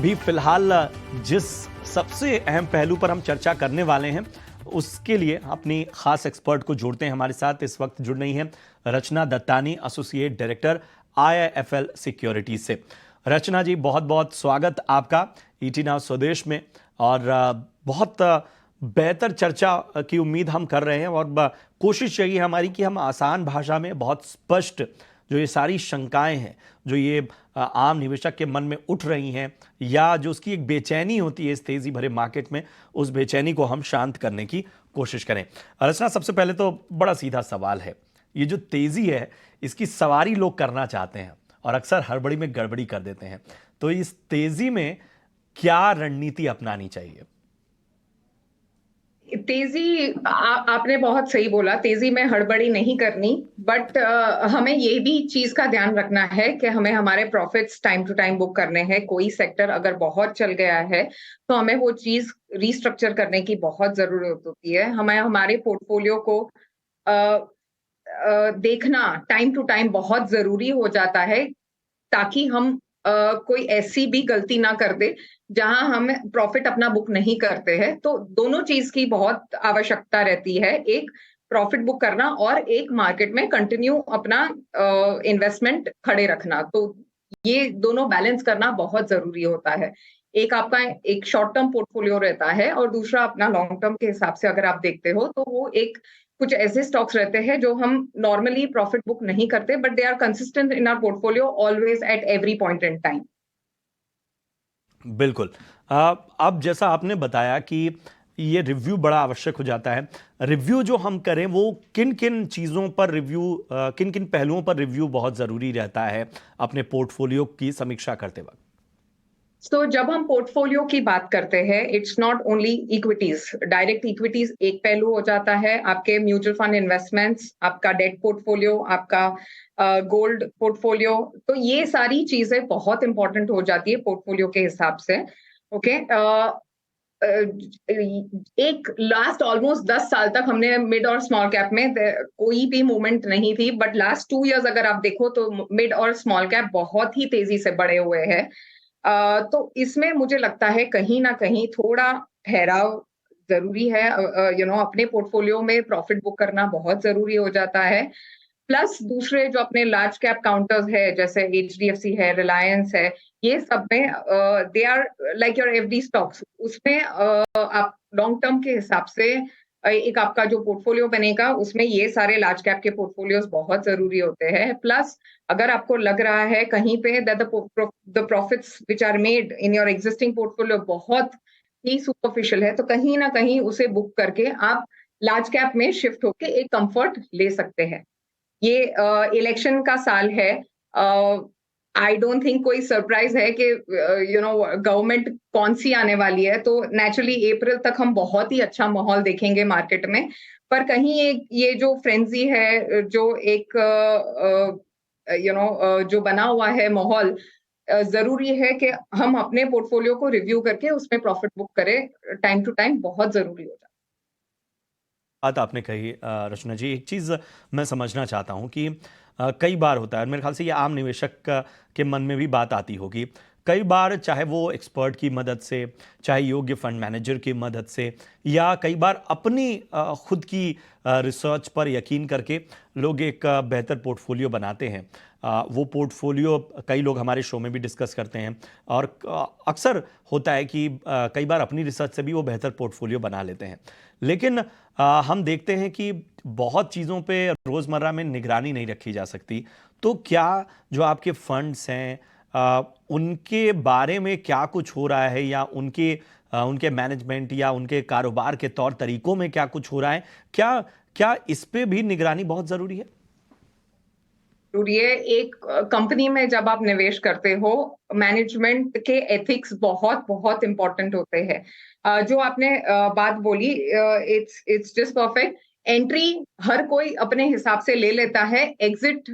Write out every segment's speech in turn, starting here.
अभी फिलहाल जिस सबसे अहम पहलू पर हम चर्चा करने वाले हैं उसके लिए अपनी खास एक्सपर्ट को जोड़ते हैं। हमारे साथ इस वक्त जुड़ रही हैं Rachna Dattani, associate director IIFL securities से। रचना जी, बहुत बहुत स्वागत आपका ईटी नाउ स्वदेश में। और बहुत बेहतर चर्चा की उम्मीद हम कर रहे हैं और कोशिश यही है हमारी कि हम आसान भाषा में बहुत स्पष्ट जो ये सारी शंकाएं हैं, जो ये आम निवेशक के मन में उठ रही हैं या जो उसकी एक बेचैनी होती है इस तेजी भरे मार्केट में, उस बेचैनी को हम शांत करने की कोशिश करें। रचना, सबसे पहले तो बड़ा सीधा सवाल है, ये जो तेजी है इसकी सवारी लोग करना चाहते हैं और अक्सर हड़बड़ी में गड़बड़ी कर देते हैं, तो इस तेजी में क्या रणनीति अपनानी चाहिए? तेजी आपने बहुत सही बोला, तेजी में हड़बड़ी नहीं करनी, बट हमें ये भी चीज का ध्यान रखना है कि हमें हमारे profits time to time book करने हैं। कोई सेक्टर अगर बहुत चल गया है तो हमें वो चीज रीस्ट्रक्चर करने की बहुत जरूरत होती है। हमें हमारे पोर्टफोलियो को देखना टाइम टू टाइम बहुत जरूरी हो जाता है, ताकि हम कोई ऐसी भी गलती ना कर दे जहां हम प्रॉफिट अपना बुक नहीं करते हैं। तो दोनों चीज की बहुत आवश्यकता रहती है, एक प्रॉफिट बुक करना और एक मार्केट में कंटिन्यू अपना इन्वेस्टमेंट खड़े रखना। तो ये दोनों बैलेंस करना बहुत जरूरी होता है। एक आपका एक शॉर्ट टर्म पोर्टफोलियो रहता है और दूसरा अपना लॉन्ग टर्म के हिसाब से अगर आप देखते हो तो वो एक कुछ ऐसे स्टॉक्स रहते हैं जो हम नॉर्मली प्रॉफिट बुक नहीं करते, but they are consistent in our portfolio always at every point in time. बिल्कुल। अब जैसा आपने बताया कि ये रिव्यू बड़ा आवश्यक हो जाता है। रिव्यू जो हम करें वो किन किन चीज़ों पर रिव्यू, किन किन पहलुओं पर रिव्यू बहुत ज़रूरी रहता है अपने पोर्टफोलियो की समीक्षा करते वक्त? तो जब हम पोर्टफोलियो की बात करते हैं, it's not only equities. Direct equities एक पहलू हो जाता है, आपके म्यूचुअल फंड इन्वेस्टमेंट्स, आपका डेट पोर्टफोलियो, आपका गोल्ड पोर्टफोलियो। तो ये सारी चीजें बहुत इंपॉर्टेंट हो जाती है पोर्टफोलियो के हिसाब से। ओके, एक लास्ट ऑलमोस्ट 10 साल तक हमने मिड और स्मॉल कैप में कोई भी मूवमेंट नहीं थी, बट लास्ट 2 इयर्स अगर आप देखो तो मिड और स्मॉल कैप बहुत ही तेजी से बढ़े हुए हैं। तो इसमें मुझे लगता है कहीं ना कहीं थोड़ा ठहराव जरूरी है। अपने पोर्टफोलियो में प्रॉफिट बुक करना बहुत जरूरी हो जाता है। प्लस दूसरे जो अपने लार्ज कैप काउंटर्स है, जैसे HDFC है, रिलायंस है, ये सब में they are like your FD stocks. उसमें आप लॉन्ग टर्म के हिसाब से एक आपका जो पोर्टफोलियो बनेगा उसमें ये सारे लार्ज कैप के पोर्टफोलियोज बहुत जरूरी होते हैं। प्लस अगर आपको लग रहा है कहीं पे that the profits which are made in your existing portfolio बहुत ही सुपरफिशियल है, तो कहीं ना कहीं उसे बुक करके आप लार्ज कैप में शिफ्ट होके एक कंफर्ट ले सकते हैं। ये इलेक्शन का साल है। आई डोंट थिंक कोई सरप्राइज है कि गवर्नमेंट कौन सी आने वाली है, तो नेचुरली अप्रैल तक हम बहुत ही अच्छा माहौल देखेंगे मार्केट में। पर कहीं एक ये जो फ्रेंजी है, जो एक जो बना हुआ है माहौल, जरूरी है कि हम अपने पोर्टफोलियो को रिव्यू करके उसमें प्रॉफिट बुक करें टाइम टू टाइम, बहुत जरूरी हो जाता है। बात आपने कही रचना जी, एक चीज़ मैं समझना चाहता हूं कि कई बार होता है, मेरे ख्याल से ये आम निवेशक के मन में भी बात आती होगी। कई बार चाहे वो एक्सपर्ट की मदद से, चाहे योग्य फंड मैनेजर की मदद से, या कई बार अपनी खुद की रिसर्च पर यकीन करके लोग एक बेहतर पोर्टफोलियो बनाते हैं। वो पोर्टफोलियो कई लोग हमारे शो में भी डिस्कस करते हैं और अक्सर होता है कि कई बार अपनी रिसर्च से भी वो बेहतर पोर्टफोलियो बना लेते हैं। लेकिन हम देखते हैं कि बहुत चीज़ों पे रोज़मर्रा में निगरानी नहीं रखी जा सकती। तो क्या जो आपके फंड्स हैं उनके बारे में क्या कुछ हो रहा है, या उनके मैनेजमेंट या उनके कारोबार के तौर तरीकों में क्या कुछ हो रहा है? क्या क्या इस पे भी निगरानी बहुत ज़रूरी है? जरूरी है। एक कंपनी में जब आप निवेश करते हो, मैनेजमेंट के एथिक्स बहुत बहुत इंपॉर्टेंट होते हैं। जो आपने बात बोली, इट्स जस्ट परफेक्ट। एंट्री हर कोई अपने हिसाब से ले लेता है, एग्जिट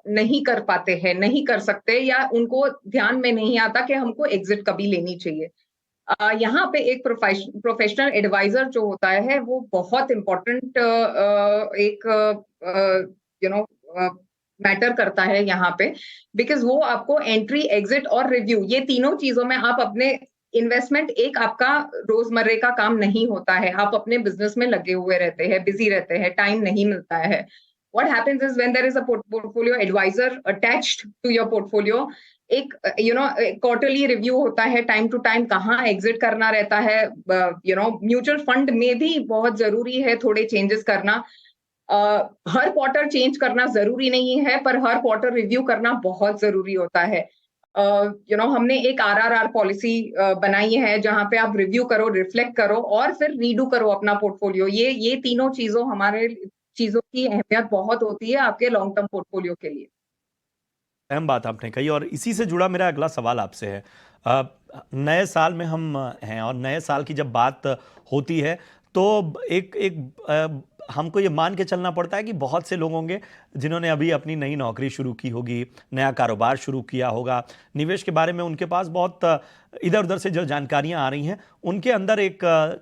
नहीं कर पाते हैं, नहीं कर सकते, या उनको ध्यान में नहीं आता कि हमको एग्जिट कभी लेनी चाहिए। यहाँ पे एक प्रोफेशनल एडवाइजर जो होता है वो बहुत इम्पोर्टेंट एक यू नो मैटर करता है यहाँ पे, बिकॉज वो आपको एंट्री, एग्जिट और रिव्यू, ये तीनों चीजों में आप अपने इन्वेस्टमेंट एक आपका रोजमर्रे का काम नहीं होता है, आप अपने बिजनेस में लगे हुए रहते हैं, बिजी रहते हैं, टाइम नहीं मिलता है. What happens is when there is a portfolio advisor attached to your portfolio, एक क्वार्टरली रिव्यू होता है, टाइम टू टाइम कहाँ एग्जिट करना रहता है. म्यूचुअल फंड में भी बहुत जरूरी है थोड़े चेंजेस करना. हर क्वार्टर चेंज करना जरूरी नहीं है, पर हर क्वार्टर रिव्यू करना बहुत जरूरी होता है. हमने एक आरआरआर पॉलिसी बनाई है जहां पे आप रिव्यू करो, रिफ्लेक्ट करो और फिर रीडू करो अपना पोर्टफोलियो. ये तीनों चीजों की अहमियत बहुत होती है आपके लॉन्ग टर्म पोर्टफोलियो के लिए. अहम बात आपने कही और इसी से जुड़ा मेरा अगला सवाल आपसे है। अ, नए साल में हम हैं और नए साल की जब बात होती है तो एक एक हमको ये मान के चलना पड़ता है कि बहुत से लोग होंगे जिन्होंने अभी अपनी नई नौकरी शुरू की होगी, नया कारोबार शुरू किया होगा, निवेश के बारे में उनके पास बहुत इधर उधर से जो जानकारियां आ रही हैं उनके अंदर एक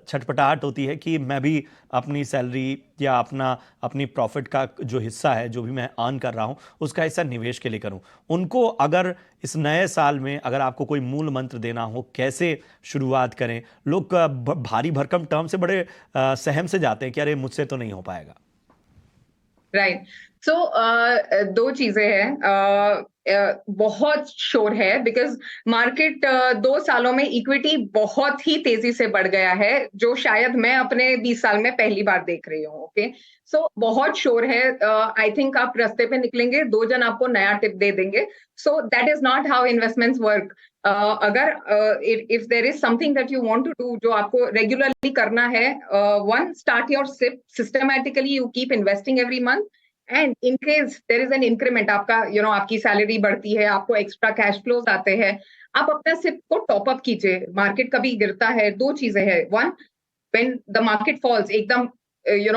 छटपटाहट होती है कि मैं भी अपनी सैलरी या अपनी प्रॉफिट का जो हिस्सा है, जो भी मैं अर्न कर रहा हूं, उसका हिस्सा निवेश के लिए करूं. उनको अगर इस नए साल में अगर आपको कोई मूल मंत्र देना हो, कैसे शुरुआत करें? लोग भारी भरकम टर्म से बड़े सहम से जाते हैं कि अरे मुझसे तो नहीं हो पाएगा. राइट. सो दो चीजें हैं. बहुत शोर है बिकॉज मार्केट 2 सालों में इक्विटी बहुत ही तेजी से बढ़ गया है, जो शायद मैं अपने 20 साल में पहली बार देख रही हूँ. ओके, सो बहुत शोर है. आई थिंक आप रास्ते पे निकलेंगे, 2 जन आपको नया टिप दे देंगे. So that is not how investments work. अगर if there is something that you want to do, जो आपको रेगुलरली करना है, one, start your SIP systematically. You keep investing every month and in case there is an increment, आपका आपकी salary बढ़ती है, आपको एक्स्ट्रा कैश फ्लोज आते हैं, आप अपना सिप को टॉप अप कीजिए. मार्केट कभी गिरता है, 2 चीजें हैं. One, when the market falls, एकदम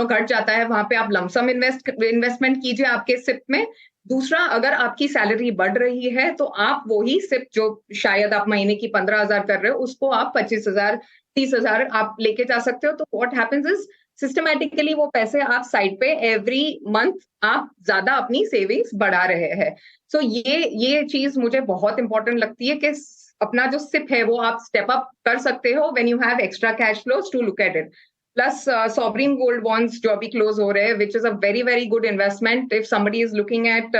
घट जाता है, वहां पे आप लमसम इन्वेस्टमेंट कीजिए आपके सिप में. दूसरा, अगर आपकी सैलरी बढ़ रही है तो आप वही सिप जो शायद आप महीने की 15,000 कर रहे हो, उसको आप 25,000, 30,000 आप लेके जा सकते हो. तो व्हाट हैपेंस इज सिस्टमैटिकली वो पैसे आप साइड पे एवरी मंथ आप ज्यादा अपनी सेविंग्स बढ़ा रहे हैं. सो ये चीज मुझे बहुत इंपॉर्टेंट लगती है कि अपना जो सिप है वो आप स्टेप अप कर सकते हो when you have extra cash flows to look at it. Plus sovereign gold bonds जो अभी क्लोज हो रहे हैं, which is a very very good investment if somebody is looking at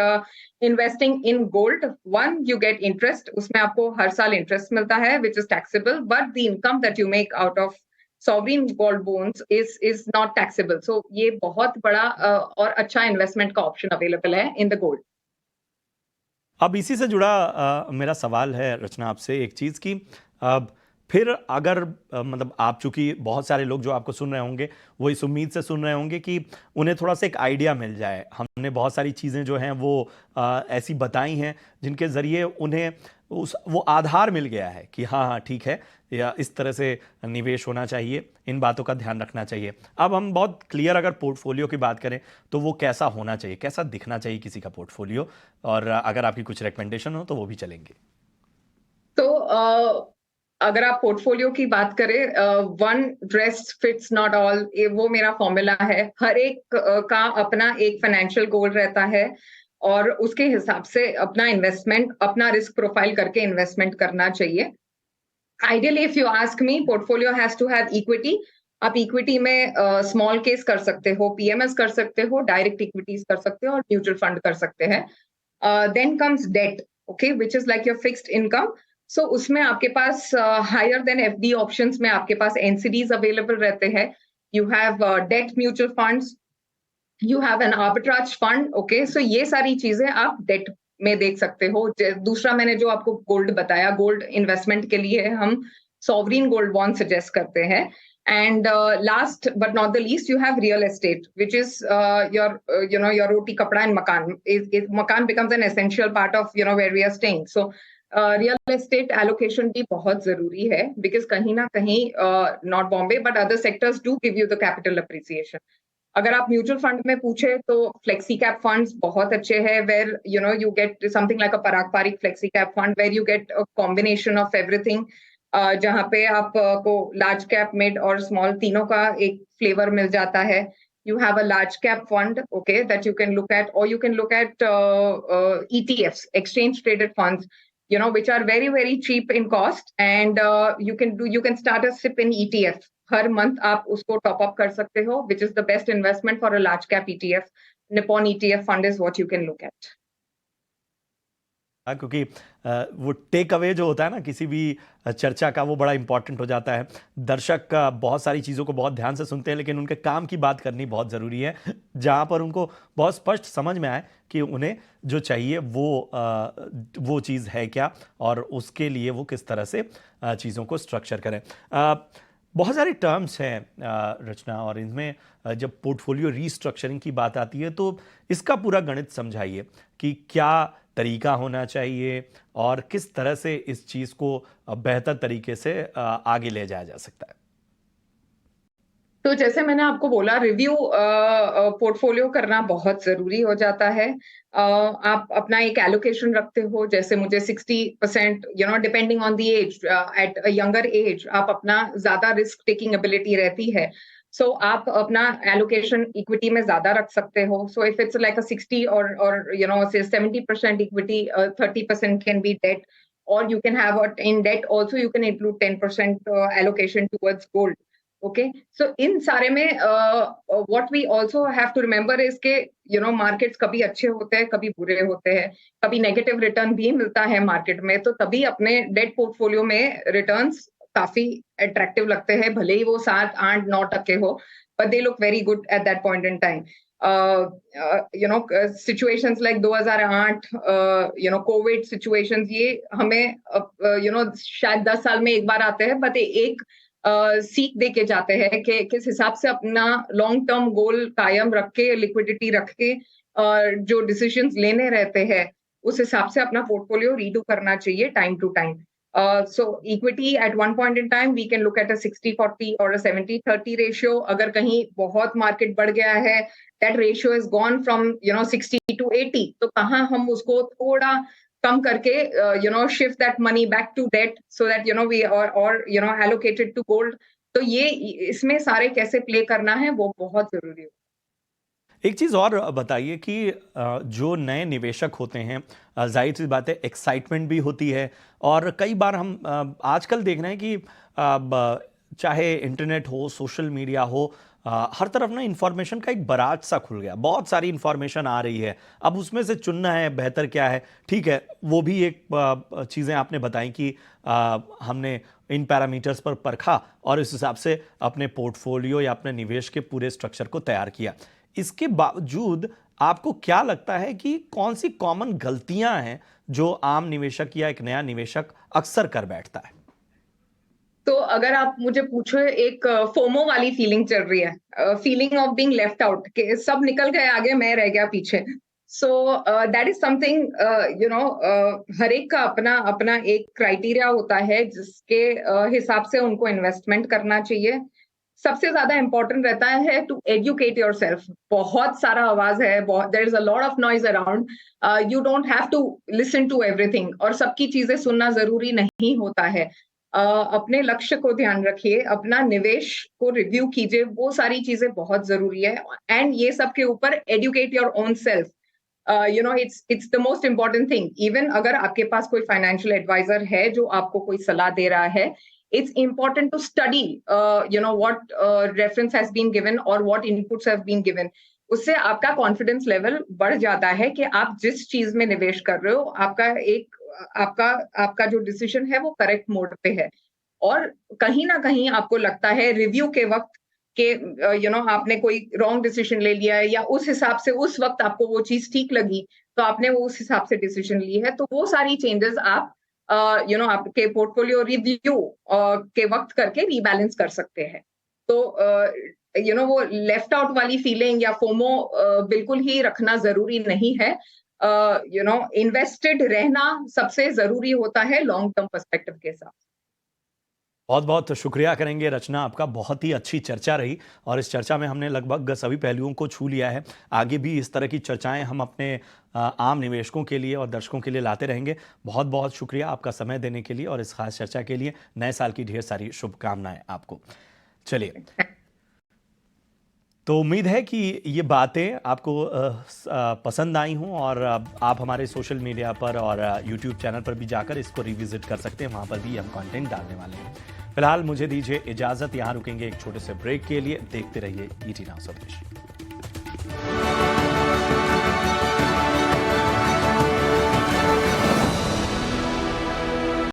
investing in gold. One, you get interest, उसमें आपको हर साल interest मिलता है which is taxable, but the income that you make out of sovereign gold bonds is not taxable. So ये बहुत बड़ा और अच्छा इन्वेस्टमेंट का ऑप्शन अवेलेबल है इन द गोल्ड. अब इसी से जुड़ा मेरा सवाल है रचना आपसे एक चीज़ की, फिर अगर मतलब आप चूंकि बहुत सारे लोग जो आपको सुन रहे होंगे वो इस उम्मीद से सुन रहे होंगे कि उन्हें थोड़ा सा एक आइडिया मिल जाए. हमने बहुत सारी चीज़ें जो हैं वो ऐसी बताई हैं जिनके ज़रिए उन्हें वो आधार मिल गया है कि हाँ हाँ ठीक है, या इस तरह से निवेश होना चाहिए, इन बातों का ध्यान रखना चाहिए. अब हम बहुत क्लियर अगर पोर्टफोलियो की बात करें तो वो कैसा होना चाहिए, कैसा दिखना चाहिए किसी का पोर्टफोलियो, और अगर आपकी कुछ रिकमेंडेशन हो तो वो भी चलेंगे. तो अगर आप पोर्टफोलियो की बात करें, one dress fits not all, वो मेरा फॉर्मूला है. हर एक का अपना एक फाइनेंशियल गोल रहता है और उसके हिसाब से अपना इन्वेस्टमेंट, अपना रिस्क प्रोफाइल करके इन्वेस्टमेंट करना चाहिए. Ideally if you ask me, portfolio has to have equity. आप इक्विटी में स्मॉल केस कर सकते हो, पीएमएस कर सकते हो, डायरेक्ट इक्विटीज कर सकते हो और म्यूचुअल फंड कर सकते हैं. Then comes debt, okay, which is like your fixed income. So उसमें आपके पास हायर देन एफडी ऑप्शंस में आपके पास एनसीडीज अवेलेबल रहते हैं. You have debt mutual funds, you have an arbitrage fund. Okay, so ये सारी चीजें आप डेट में देख सकते हो. दूसरा, मैंने जो आपको गोल्ड बताया, गोल्ड इन्वेस्टमेंट के लिए हम सॉवरिन गोल्ड बॉन्ड सजेस्ट करते हैं. And last but not the least, you have real estate, which is your roti kapda and makaan. Makaan becomes an essential part of where we are staying. So real estate allocation भी बहुत जरूरी है, because कहीं ना कहीं not Bombay but other sectors do give you the capital appreciation. अगर आप mutual fund में पूछे तो फ्लेक्सी कैप फंड्स बहुत अच्छे हैं, where you get something like a Parag Parikh flexi cap fund, where you get a combination of everything, जहां पे आपको लार्ज कैप, मिड और स्मॉल तीनों का एक फ्लेवर मिल जाता है. you have a large cap fund, okay, that you can look at, or you can look at ETFs, exchange traded funds, which are very, very cheap in cost, and you can start a SIP in ETF. Her month आप उसको top up कर सकते हो, which is the best investment for a large cap ETF. Nippon ETF fund is what you can look at. हाँ, क्योंकि वो take away जो होता है ना किसी भी चर्चा का, वो बड़ा इंपॉर्टेंट हो जाता है। दर्शक बहुत सारी चीज़ों को बहुत ध्यान से सुनते हैं, लेकिन उनके काम की बात करनी बहुत ज़रूरी है, जहाँ पर उनको बहुत स्पष्ट समझ में आए कि उन्हें जो चाहिए वो चीज़ है क्या, और उसके लिए वो किस तरह से चीज़ों को स्ट्रक्चर करें। बहुत सारे टर्म्स हैं रचना, और इनमें जब पोर्टफोलियो रीस्ट्रक्चरिंग की बात आती है तो इसका पूरा गणित समझाइए कि क्या तरीका होना चाहिए और किस तरह से इस चीज़ को बेहतर तरीके से आगे ले जाया जा सकता है। तो जैसे मैंने आपको बोला, रिव्यू पोर्टफोलियो करना बहुत जरूरी हो जाता है। आप अपना एक एलोकेशन रखते हो, जैसे मुझे 60%, depending on the age, at a younger age आप अपना ज्यादा रिस्क टेकिंग एबिलिटी रहती है, सो आप अपना एलोकेशन इक्विटी में ज्यादा रख सकते हो। So if it's like a 60 और से 70% इक्विटी, 30% कैन बी डेट, और you can have in debt also you can include 10% allocation towards gold. Okay, so इन सारे में what we also have to remember is के markets कभी अच्छे होते हैं, कभी बुरे होते हैं, कभी नेगेटिव रिटर्न भी मिलता है मार्केट में, तो तभी अपने डेट पोर्टफोलियो में रिटर्न्स काफी अट्रैक्टिव लगते हैं, भले ही वो 7, 8, 9% हो, but they look very good at that point in time. Situations like 2008, Covid situations, ये हमें शायद 10 साल में एक बार आते हैं, but एक सीख दे के जाते हैं कि किस हिसाब से अपना लॉन्ग टर्म गोल कायम रख के, लिक्विडिटी रख के, जो डिसीजंस लेने रहते हैं उस हिसाब से अपना पोर्टफोलियो रीडू करना चाहिए time to time. So equity at one point in time we can look at a 60-40 और अ 70-30 रेशियो। अगर कहीं बहुत मार्केट बढ़ गया है, that ratio is gone from 60 to 80, तो कहाँ हम उसको थोड़ा कम करके shift that money back to debt so that we or allocate it to gold। तो ये इसमें सारे कैसे प्ले करना है वो बहुत जरूरी है। एक चीज़ और बताइए कि जो नए निवेशक होते हैं, जाहिर सी बात है एक्साइटमेंट भी होती है, और कई बार हम आजकल देख रहे हैं कि चाहे इंटरनेट हो, सोशल मीडिया हो, हर तरफ ना इंफॉर्मेशन का एक बराज सा खुल गया, बहुत सारी इंफॉर्मेशन आ रही है। अब उसमें से चुनना है बेहतर क्या है, ठीक है, वो भी एक चीज़ें आपने बताई कि हमने इन पैरामीटर्स पर परखा और इस हिसाब से अपने पोर्टफोलियो या अपने निवेश के पूरे स्ट्रक्चर को तैयार किया। इसके बावजूद आपको क्या लगता है कि कौन सी कॉमन गलतियां हैं जो आम निवेशक या एक नया निवेशक अक्सर कर बैठता है? तो अगर आप मुझे पूछो, एक फोमो वाली फीलिंग चल रही है, feeling of being left out, कि सब निकल गए आगे, मैं रह गया पीछे। सो दैट इज समथिंग, हर एक का अपना अपना एक क्राइटेरिया होता है जिसके हिसाब से उनको इन्वेस्टमेंट करना चाहिए। सबसे ज्यादा इंपॉर्टेंट रहता है टू एजुकेट योर सेल्फ। बहुत सारा आवाज है, there is a lot of noise around, you don't have to listen to everything, और सबकी चीजें सुनना जरूरी नहीं होता है। अपने लक्ष्य को ध्यान रखिए, अपना निवेश को रिव्यू कीजिए, वो सारी चीजें बहुत जरूरी है। एंड ये सब के ऊपर educate your own self, it's the most important thing. Even अगर आपके पास कोई फाइनेंशियल एडवाइजर है जो आपको कोई सलाह दे रहा है, it's important to study what reference has been given or what inputs have been given। उससे आपका कॉन्फिडेंस लेवल बढ़ जाता है कि आप जिस चीज में निवेश कर रहे हो, आपका जो डिसीजन है वो करेक्ट मोड पे है। और कहीं ना कहीं आपको लगता है रिव्यू के वक्त के आपने कोई रॉन्ग डिसीजन ले लिया है, या उस हिसाब से उस वक्त आपको वो चीज ठीक लगी तो आपने वो उस हिसाब से डिसीजन ली है, तो वो सारी चेंजेस आप आपके पोर्टफोलियो रिव्यू के वक्त करके रीबैलेंस कर सकते हैं। तो वो लेफ्ट आउट वाली फीलिंग या फोमो बिल्कुल ही रखना जरूरी नहीं है। इन्वेस्टेड रहना सबसे जरूरी होता है लॉन्ग टर्म पर्सपेक्टिव के साथ। बहुत बहुत शुक्रिया करेंगे रचना, आपका बहुत ही अच्छी चर्चा रही, और इस चर्चा में हमने लगभग सभी पहलुओं को छू लिया है। आगे भी इस तरह की चर्चाएं हम अपने आम निवेशकों के लिए और दर्शकों के लिए लाते रहेंगे। बहुत बहुत शुक्रिया आपका समय देने के लिए और इस खास चर्चा के लिए। नए साल की ढेर सारी शुभकामनाएं आपको। चलिए। तो उम्मीद है कि ये बातें आपको पसंद आई हों और आप हमारे सोशल मीडिया पर और यूट्यूब चैनल पर भी जाकर इसको रिविजिट कर सकते हैं, वहाँ पर भी हम कंटेंट डालने वाले हैं। फिलहाल मुझे दीजिए इजाज़त, यहाँ रुकेंगे एक छोटे से ब्रेक के लिए। देखते रहिए ET Now स्वदेश।